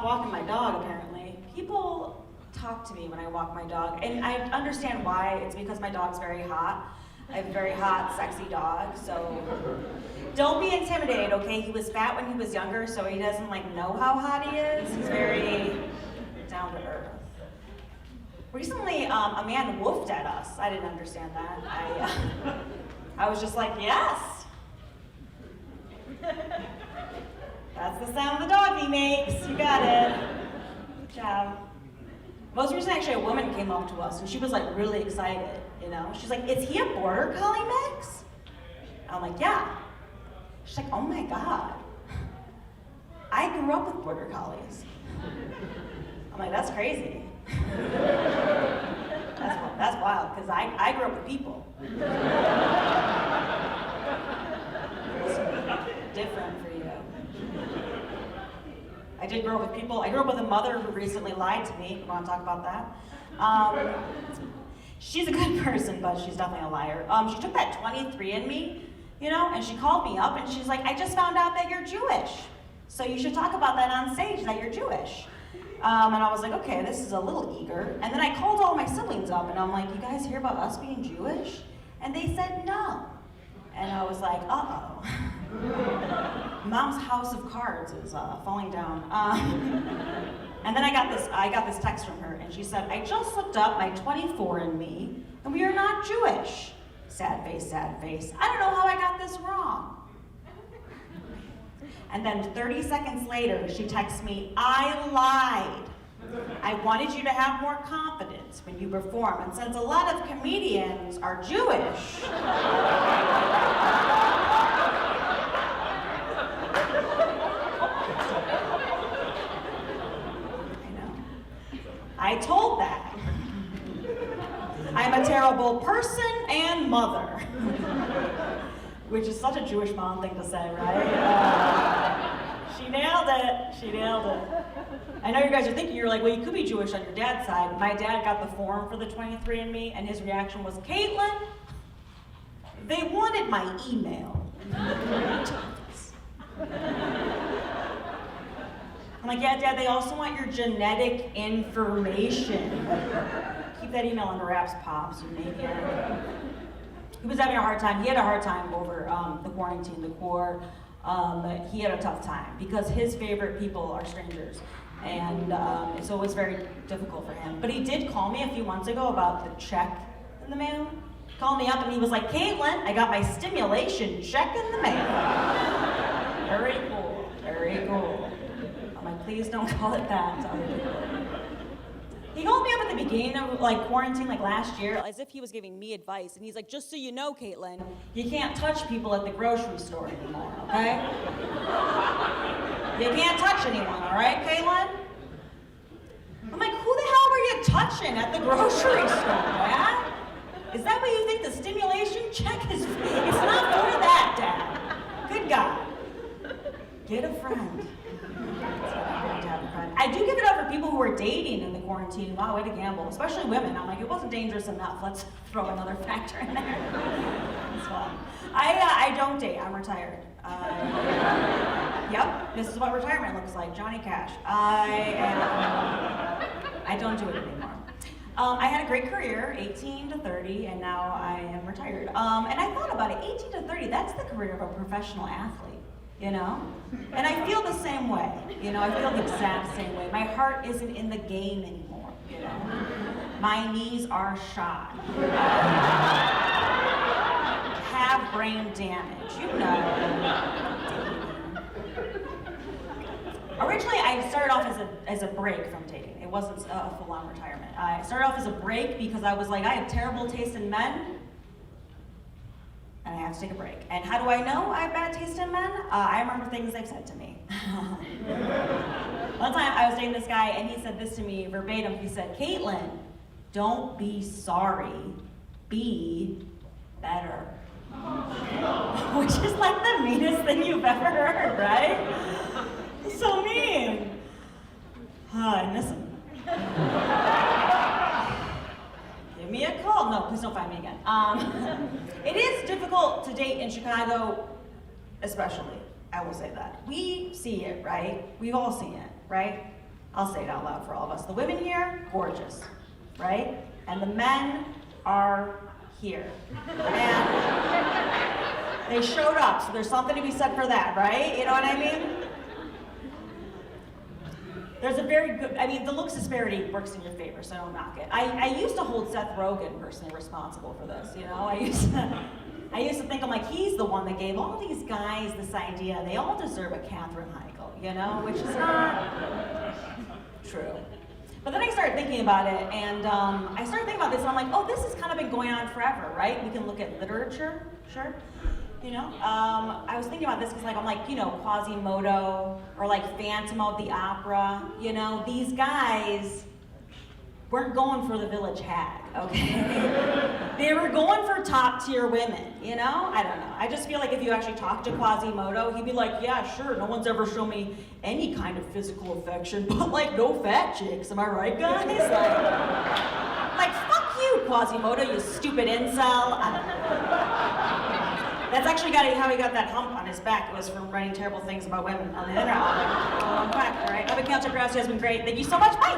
stop walking my dog, apparently. People talk to me when I walk my dog, and I understand why. It's because my dog's very hot. I have a very hot, sexy dog, so don't be intimidated, okay? He was fat when he was younger, so he doesn't know how hot he is. He's very down to earth. Recently, a man woofed at us. I didn't understand that. I was just like, yes. That's the sound the doggy makes. You got it. Good job. Most recently, actually, a woman came up to us, and she was really excited, She's like, is he a border collie mix? I'm like, yeah. She's like, oh my God. I grew up with border collies. I'm like, that's crazy. That's wild, because I grew up with people. It's different for you. I did grow up with people. I grew up with a mother who recently lied to me. We want to talk about that? She's a good person, but she's definitely a liar. She took that 23andMe, and she called me up and she's like, I just found out that you're Jewish. So you should talk about that on stage, that you're Jewish. And I was like, okay, this is a little eager. And then I called all my siblings up and I'm like, you guys hear about us being Jewish? And they said no. And I was like, uh-oh. Mom's house of cards is falling down. And then I got this text from her, and she said, I just looked up my 24andMe, and we are not Jewish. Sad face, sad face. I don't know how I got this wrong. And then 30 seconds later, she texts me, I lied. I wanted you to have more confidence when you perform, and since a lot of comedians are Jewish, I told that. I'm a terrible person and mother. Which is such a Jewish mom thing to say, right? She nailed it. She nailed it. I know you guys are thinking, you're like, well, you could be Jewish on your dad's side. My dad got the form for the 23andMe, and his reaction was, Caitlin, they wanted my email. I'm like, yeah, Dad, they also want your genetic information. Keep that email under wraps, Pops, you maniac. He was having a hard time. He had a hard time over the quarantine, the core. He had a tough time because his favorite people are strangers. And so it was very difficult for him. But he did call me a few months ago about the check in the mail. He called me up and he was like, Caitlin, I got my stimulation check in the mail. Very cool, very cool. I'm like, please don't call it that. He called me up at the beginning of quarantine last year as if he was giving me advice. And he's like, just so you know, Caitlin, you can't touch people at the grocery store anymore, okay? You can't touch anyone, all right, Caitlin? I'm like, who the hell were you touching at the grocery store, Dad? Is that what you think the stimulation check is for? It's not for that, Dad. Good God. Get a friend. I do give it up for people who are dating in the quarantine. Wow, way to gamble, especially women. I'm like, it wasn't dangerous enough. Let's throw another factor in there. It's fun. I don't date. I'm retired. Yep, this is what retirement looks like. Johnny Cash. I don't do it anymore. I had a great career, 18 to 30, and now I am retired. And I thought about it, 18 to 30, that's the career of a professional athlete. And I feel the same way, I feel the exact same way. My heart isn't in the game anymore, My knees are shot. Have brain damage, Originally, I started off as a break from dating. It wasn't a full-on retirement. I started off as a break because I was like, I have terrible taste in men, and I have to take a break. And how do I know I have bad taste in men? I remember things they've said to me. One time I was dating this guy and he said this to me verbatim. He said, Caitlin, don't be sorry, be better. Which is the meanest thing you've ever heard, right? So mean. I miss him. Give me a call. No, please don't find me again. It is difficult to date in Chicago, especially. I will say that. We see it, right? We've all seen it, right? I'll say it out loud for all of us. The women here, gorgeous, right? And the men are here. And they showed up, so there's something to be said for that, right? You know what I mean? There's a very good, the looks disparity works in your favor, so don't knock it. I used to hold Seth Rogen personally responsible for this, you know? I used to think, I'm like, he's the one that gave all these guys this idea, they all deserve a Katherine Heigl, you know? Which is not true. But then I started thinking about it, and I started thinking about this, and I'm like, oh, this has kind of been going on forever, right? We can look at literature, sure. You know, I was thinking about this because, I'm like, Quasimodo or like Phantom of the Opera. You know, these guys weren't going for the village hag, okay? They were going for top tier women. You know, I don't know. I just feel like if you actually talk to Quasimodo, he'd be like, yeah, sure. No one's ever shown me any kind of physical affection, but like no fat chicks. Am I right, guys? Like fuck you, Quasimodo, you stupid incel. I don't know. That's actually how he got that hump on his back. It was from writing terrible things about women on the internet. All right. Evan Counter Grass has been great. Thank you so much. Bye.